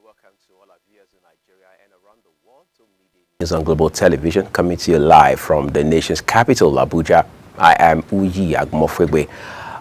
welcome to all our viewers in Nigeria and around the world to Midday News on Global Television, coming to you live from the nation's capital, Abuja. I am Uyi Agmofwegbe.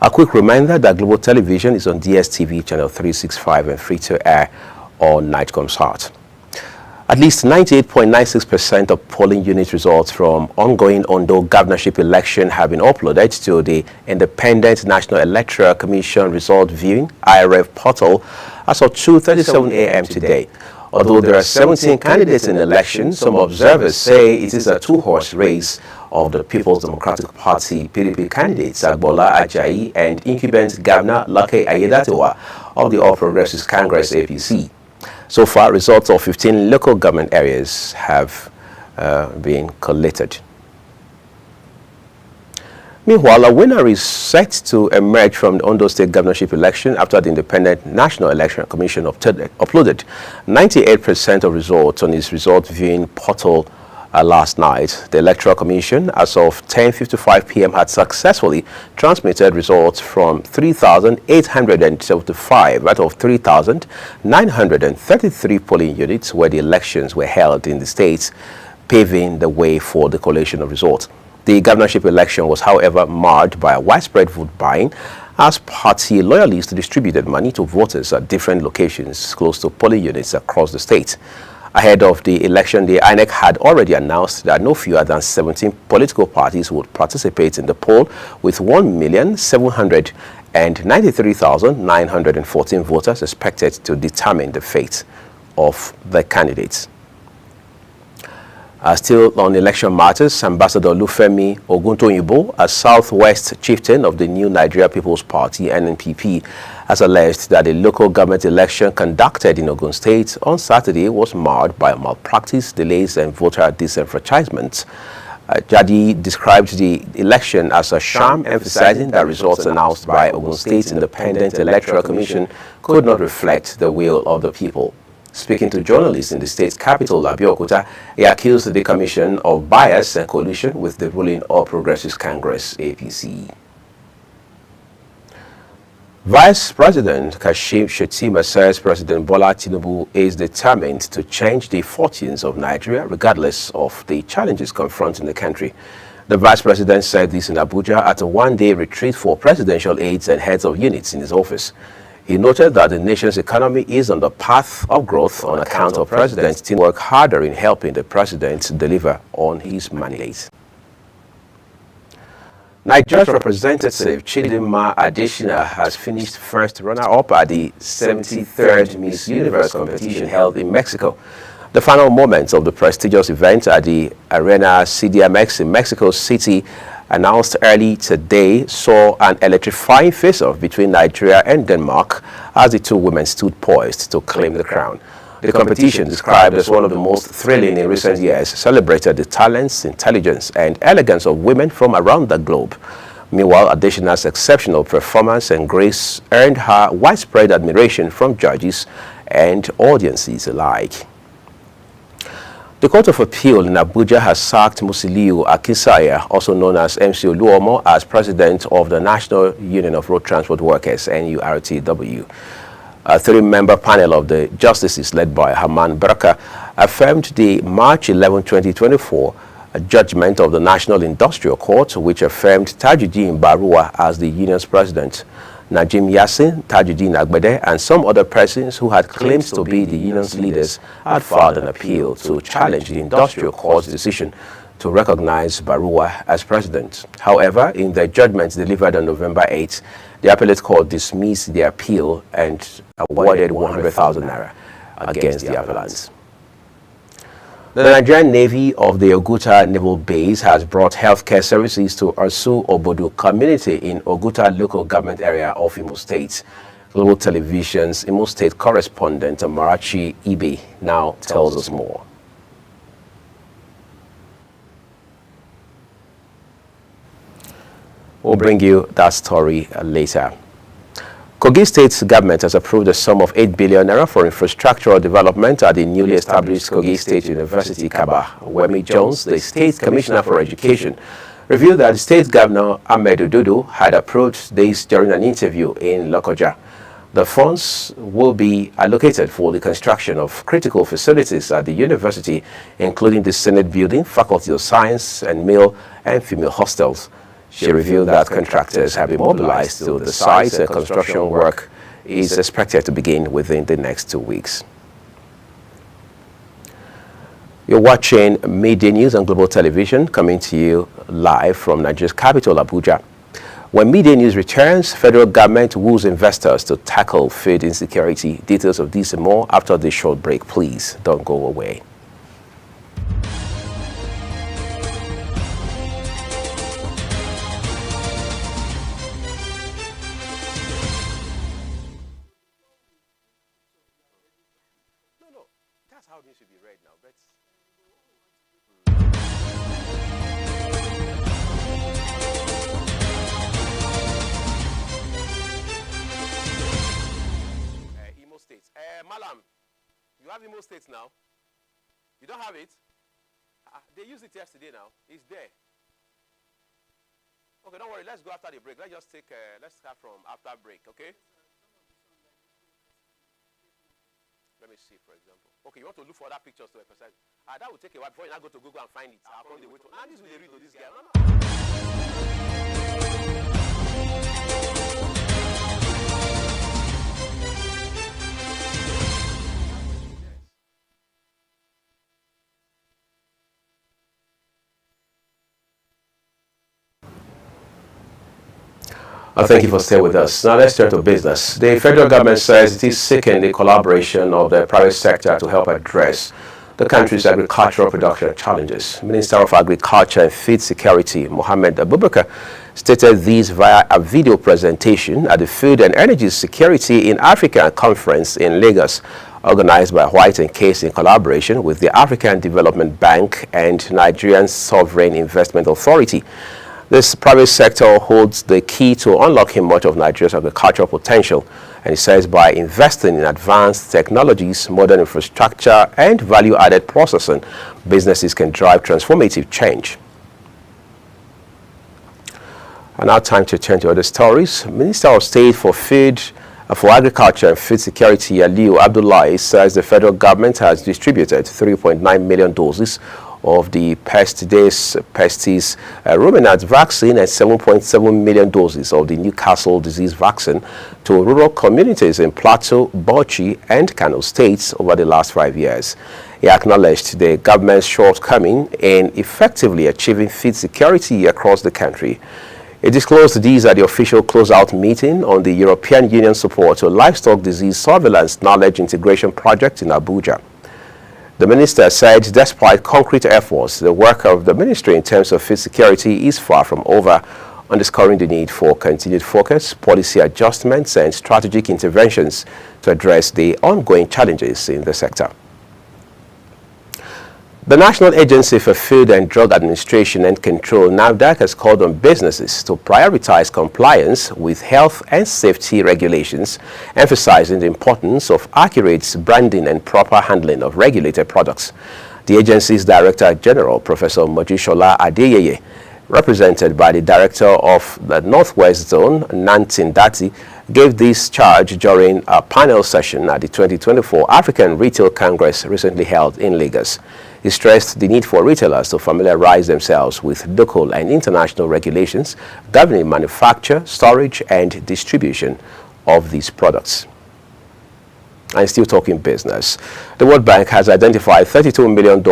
A quick reminder that Global Television is on DSTV channel 365 and free to air on Nightcomsat. At least 98.96% of polling unit results from ongoing Ondo governorship election have been uploaded to the Independent National Electoral Commission result viewing IRF portal as of 2:37 a.m. today. Although there are 17 candidates in the election, some observers say it is a two-horse race of the People's Democratic Party PDP candidates Agbola Ajayi and incumbent Governor Lucky Aiyedatiwa of the All Progressives Congress APC. So far, results of 15 local government areas have been collated. Meanwhile, a winner is set to emerge from the Ondo State governorship election after the Independent National Election Commission uploaded 98% of results on its result viewing portal last night. The Electoral Commission, as of 10:55 p.m., had successfully transmitted results from 3,875 out of 3,933 polling units where the elections were held in the state, paving the way for the collation of results. The governorship election was, however, marred by a widespread vote buying as party loyalists distributed money to voters at different locations close to polling units across the state. Ahead of the election, the INEC had already announced that no fewer than 17 political parties would participate in the poll, with 1,793,914 voters expected to determine the fate of the candidates. Still on election matters, Ambassador Lufemi Oguntoyibo, a Southwest chieftain of the New Nigeria People's Party, NNPP, has alleged that the local government election conducted in Ogun State on Saturday was marred by malpractice, delays, and voter disenfranchisement. Jadi described the election as a sham, emphasizing that results announced by Ogun State's Independent Electoral Commission could not reflect the will of the people. Speaking to journalists in the state's capital, Abeokuta, he accused the commission of bias and collusion with the ruling All Progressives Congress APC. Vice President Kashim Shettima says President Bola Tinubu is determined to change the fortunes of Nigeria regardless of the challenges confronting the country. The Vice President said this in Abuja at a one-day retreat for presidential aides and heads of units in his office. He noted that the nation's economy is on the path of growth on account of President's teamwork harder in helping the President deliver on his mandate. Nigeria's representative Chidinma Adesina has finished first runner-up at the 73rd Miss Universe competition held in Mexico. The final moments of the prestigious event at the Arena CDMX in Mexico City, announced early today, saw an electrifying face-off between Nigeria and Denmark as the two women stood poised to claim the crown. The competition, described as one of the most thrilling in recent years, celebrated the talents, intelligence, and elegance of women from around the globe. Meanwhile, Adesina's exceptional performance and grace earned her widespread admiration from judges and audiences alike. The Court of Appeal in Abuja has sacked Musiliu Akinsanya, also known as MC Oluomo, as president of the National Union of Road Transport Workers, NURTW. A three-member panel of the justices led by Haman Baraka affirmed the March 11, 2024 judgment of the National Industrial Court, which affirmed Tajuddin Baruwa as the union's president. Najim Yassin, Tajuddin Agbede, and some other persons who had claimed to be the union's leaders had filed an appeal to challenge the Industrial Court's decision to recognize Baruwa as president. However, in their judgment delivered on November 8, the appellate court dismissed the appeal and awarded 100,000 naira against the appellants. The Nigerian Navy of the Oguta Naval Base has brought healthcare services to Arsu Obodo community in Oguta local government area of Imo State. Global Television's Imo State correspondent Amarachi Ibe now tells us more. We'll bring you that story later. Kogi State's government has approved a sum of 8 billion naira for infrastructural development at the newly established Kogi State University, Kaba. Wemi Jones, the State Commissioner for Education, revealed that State Governor Ahmed Ududu had approved this during an interview in Lokoja. The funds will be allocated for the construction of critical facilities at the university, including the Senate building, Faculty of Science, and male and female hostels. She revealed that contractors have been mobilized to the site and construction work is expected to begin within the next 2 weeks. You're watching Midday News on Global Television, coming to you live from Nigeria's capital, Abuja. When Midday News returns, federal government woos investors to tackle food insecurity. Details of this and more after this short break. Please don't go away. No, that's how it needs to be read now. States. Malam, you have Imo States now? You don't have it? They used it yesterday now. It's there. Okay, don't worry. Let's go after the break. Let's just take, let's start from after break, okay? Let me see, for example. Okay, you want to look for other pictures to emphasize. That will take a while before you now go to Google and find it. I'll come the way to. This will read to this guy. Thank you for staying with us. Now let's turn to business. The federal government says it is seeking the collaboration of the private sector to help address the country's agricultural production challenges. Minister of Agriculture and Food Security, Mohammed Abubakar, stated this via a video presentation at the Food and Energy Security in Africa conference in Lagos, organized by White and Case in collaboration with the African Development Bank and Nigerian Sovereign Investment Authority. This private sector holds the key to unlocking much of Nigeria's agricultural potential, and it says by investing in advanced technologies, modern infrastructure, and value-added processing, businesses can drive transformative change. And now time to turn to other stories. Minister of State for Agriculture and Food Security, Aliyu Abdullahi, says the federal government has distributed 3.9 million doses of the pestis ruminant vaccine and 7.7 million doses of the Newcastle disease vaccine to rural communities in Plateau, Bauchi, and Kano states over the last 5 years. He acknowledged the government's shortcoming in effectively achieving food security across the country. He disclosed these at the official closeout meeting on the European Union support to livestock disease surveillance knowledge integration project in Abuja. The minister said despite concrete efforts, the work of the ministry in terms of food security is far from over, underscoring the need for continued focus, policy adjustments, and strategic interventions to address the ongoing challenges in the sector. The National Agency for Food and Drug Administration and Control, NAFDAC, has called on businesses to prioritize compliance with health and safety regulations, emphasizing the importance of accurate branding and proper handling of regulated products. The agency's Director General, Professor Mojishola Adeyeye, represented by the Director of the Northwest Zone, Nantin Dati, gave this charge during a panel session at the 2024 African Retail Congress recently held in Lagos. He stressed the need for retailers to familiarize themselves with local and international regulations governing manufacture, storage, and distribution of these products. And still talking business, the World Bank has identified $32 million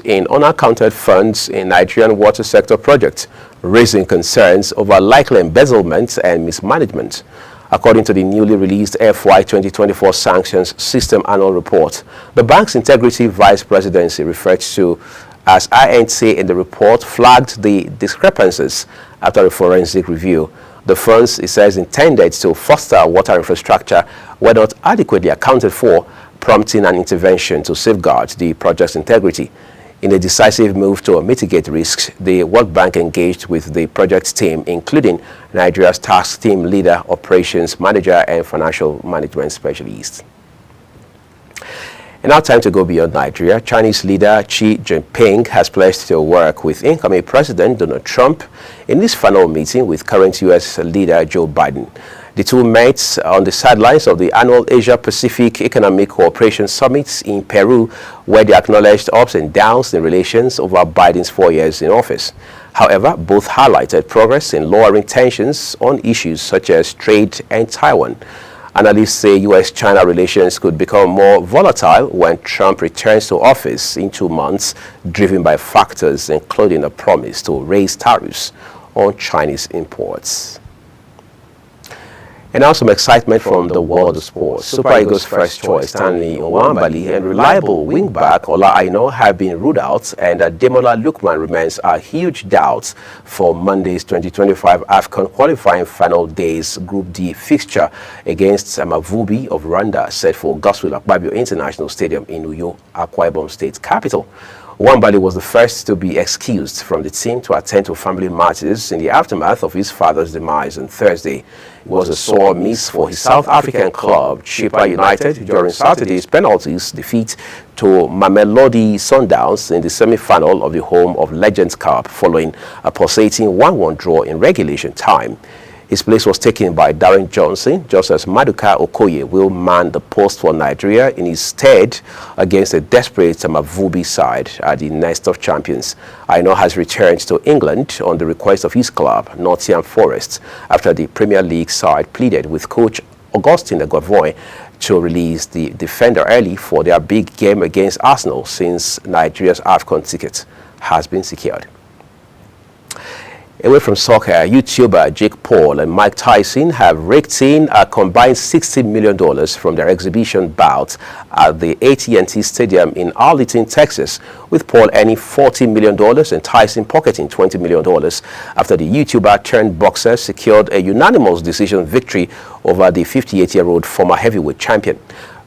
in unaccounted funds in Nigerian water sector projects, raising concerns over likely embezzlement and mismanagement. According to the newly released FY 2024 Sanctions System Annual Report, the bank's Integrity Vice Presidency, referred to as INC in the report, flagged the discrepancies after a forensic review. The funds, it says, intended to foster water infrastructure were not adequately accounted for, prompting an intervention to safeguard the project's integrity. In a decisive move to mitigate risks, the World Bank engaged with the project team, including Nigeria's task team leader, operations manager, and financial management specialist. And now time to go beyond Nigeria. Chinese leader Xi Jinping has pledged to work with incoming President Donald Trump in his final meeting with current U.S. leader Joe Biden. The two met on the sidelines of the annual Asia-Pacific Economic Cooperation Summit in Peru, where they acknowledged ups and downs in relations over Biden's 4 years in office. However, both highlighted progress in lowering tensions on issues such as trade and Taiwan. Analysts say U.S.-China relations could become more volatile when Trump returns to office in 2 months, driven by factors including a promise to raise tariffs on Chinese imports. And now some excitement from the world of sports. Super Eagles' first choice, Stanley Nwabali, and reliable wingback Ola Aina have been ruled out, and Demola Lookman remains a huge doubt for Monday's 2025 AFCON qualifying final days Group D fixture against Amavubi of Rwanda, set for Godswill Akpabio International Stadium in Uyo, Akwa Ibom State capital. Nwabali was the first to be excused from the team to attend to family matters in the aftermath of his father's demise on Thursday. It was a sore miss for his South African club, Chippa United, during Saturday's penalties defeat to Mamelodi Sundowns in the semi-final of the Home of Legends Cup following a pulsating 1-1 draw in regulation time. His place was taken by Darren Johnson, just as Maduka Okoye will man the post for Nigeria in his stead against a desperate Amavubi side at the Nest of Champions. Aina has returned to England on the request of his club, Nottingham Forest, after the Premier League side pleaded with coach Augustine Eguavoen to release the defender early for their big game against Arsenal, since Nigeria's AFCON ticket has been secured. Away from soccer, YouTuber Jake Paul and Mike Tyson have raked in a combined $60 million from their exhibition bout at the AT&T Stadium in Arlington, Texas, with Paul earning $40 million and Tyson pocketing $20 million after the YouTuber turned boxer secured a unanimous decision victory over the 58-year-old former heavyweight champion.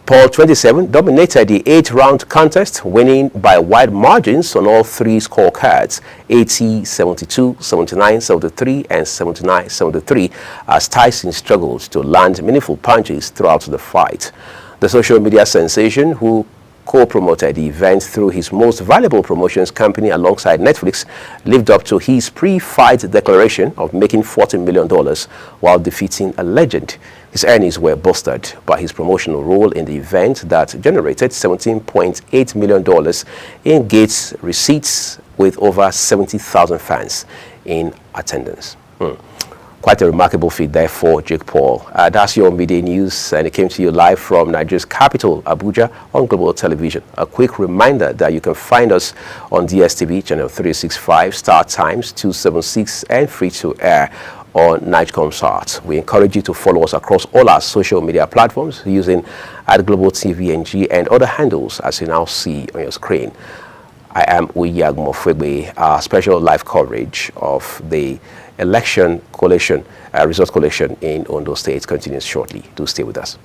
Paul, 27, dominated the 8-round contest, winning by wide margins on all three scorecards, 80-72, 79-73, and 79-73, as Tyson struggled to land meaningful punches throughout the fight. The social media sensation, who co-promoted the event through his most valuable promotions company alongside Netflix, lived up to his pre-fight declaration of making $40 million while defeating a legend. His earnings were boosted by his promotional role in the event that generated $17.8 million in Gates receipts, with over 70,000 fans in attendance. Quite a remarkable feat there for Jake Paul. That's your midday news, and it came to you live from Nigeria's capital, Abuja, on Global Television. A quick reminder that you can find us on DSTV channel 365, Star Times 276, and free to air on Nigecomsat. We encourage you to follow us across all our social media platforms using @GlobalTVNG and other handles as you now see on your screen. I am Uyag Mofwegbe. Our special live coverage of the election collation, result collation in Ondo State continues shortly. Do stay with us.